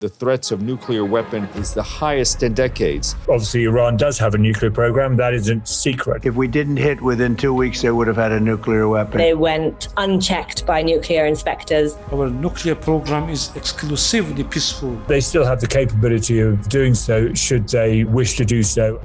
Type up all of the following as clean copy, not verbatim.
The threats of nuclear weapon is the highest in decades. Obviously, Iran does have a nuclear program. That isn't secret. If we didn't hit within 2 weeks, they would have had a nuclear weapon. They went unchecked by nuclear inspectors. Our nuclear program is exclusively peaceful. They still have the capability of doing so should they wish to do so.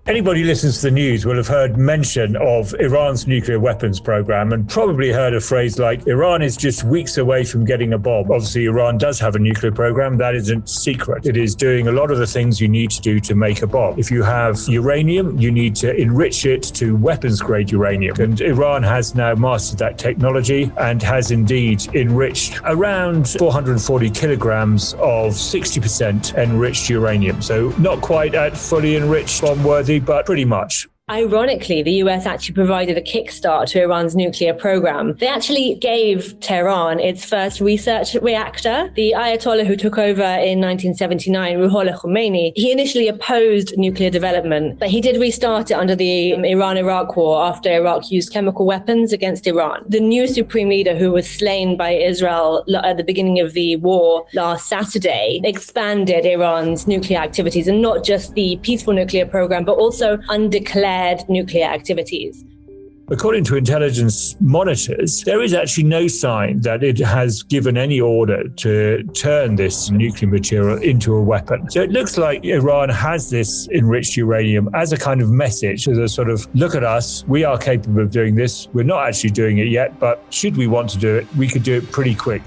Anybody who listens to the news will have heard mention of Iran's nuclear weapons program and probably heard a phrase like, Iran is just weeks away from getting a bomb. Obviously, Iran does have a nuclear program. That isn't secret. It is doing a lot of the things you need to do to make a bomb. If you have uranium, you need to enrich it to weapons-grade uranium. And Iran has now mastered that technology and has indeed enriched around 440 kilograms of 60% enriched uranium. So not quite at fully enriched bomb-worthy, but pretty much. Ironically, the US actually provided a kickstart to Iran's nuclear program. They actually gave Tehran its first research reactor. The Ayatollah who took over in 1979, Ruhollah Khomeini, he initially opposed nuclear development, but he did restart it under the Iran-Iraq war after Iraq used chemical weapons against Iran. The new supreme leader, who was slain by Israel at the beginning of the war last Saturday, expanded Iran's nuclear activities, and not just the peaceful nuclear program, but also undeclared nuclear activities. According to intelligence monitors, there is actually no sign that it has given any order to turn this nuclear material into a weapon. So it looks like Iran has this enriched uranium as a kind of message, as a sort of, look at us, we are capable of doing this. We're not actually doing it yet, but should we want to do it, we could do it pretty quick.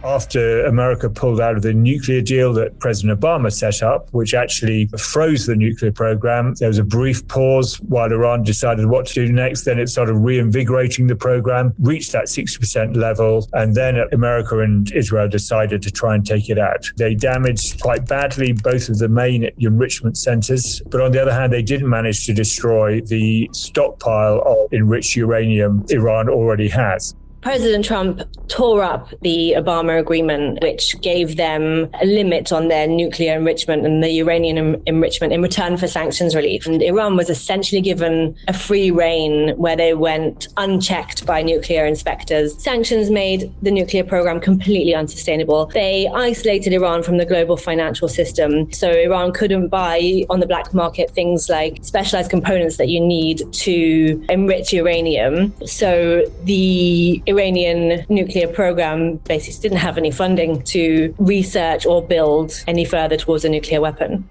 After America pulled out of the nuclear deal that President Obama set up, which actually froze the nuclear program, there was a brief pause while Iran decided what to do next. Then it started reinvigorating the program, reached that 60% level, and then America and Israel decided to try and take it out. They damaged quite badly both of the main enrichment centers, but on the other hand, they didn't manage to destroy the stockpile of enriched uranium Iran already has. President Trump tore up the Obama agreement, which gave them a limit on their nuclear enrichment and the uranium enrichment in return for sanctions relief. And Iran was essentially given a free rein where they went unchecked by nuclear inspectors. Sanctions made the nuclear program completely unsustainable. They isolated Iran from the global financial system. So Iran couldn't buy on the black market things like specialized components that you need to enrich uranium. So the Iranian nuclear program basically didn't have any funding to research or build any further towards a nuclear weapon.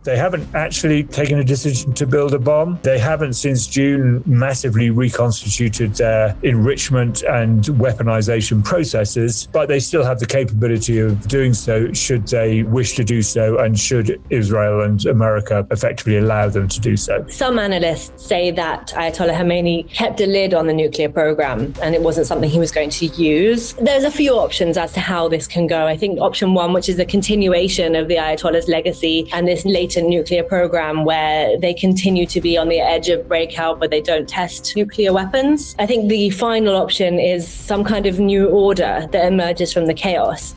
They haven't actually taken a decision to build a bomb. They haven't since June massively reconstituted their enrichment and weaponization processes, but they still have the capability of doing so should they wish to do so and should Israel and America effectively allow them to do so. Some analysts say that Ayatollah Khomeini kept a lid on the nuclear program and it wasn't something he was going to use. There's a few options as to how this can go. I think option one, which is the continuation of the Ayatollah's legacy and this later nuclear program where they continue to be on the edge of breakout, but they don't test nuclear weapons. I think the final option is some kind of new order that emerges from the chaos.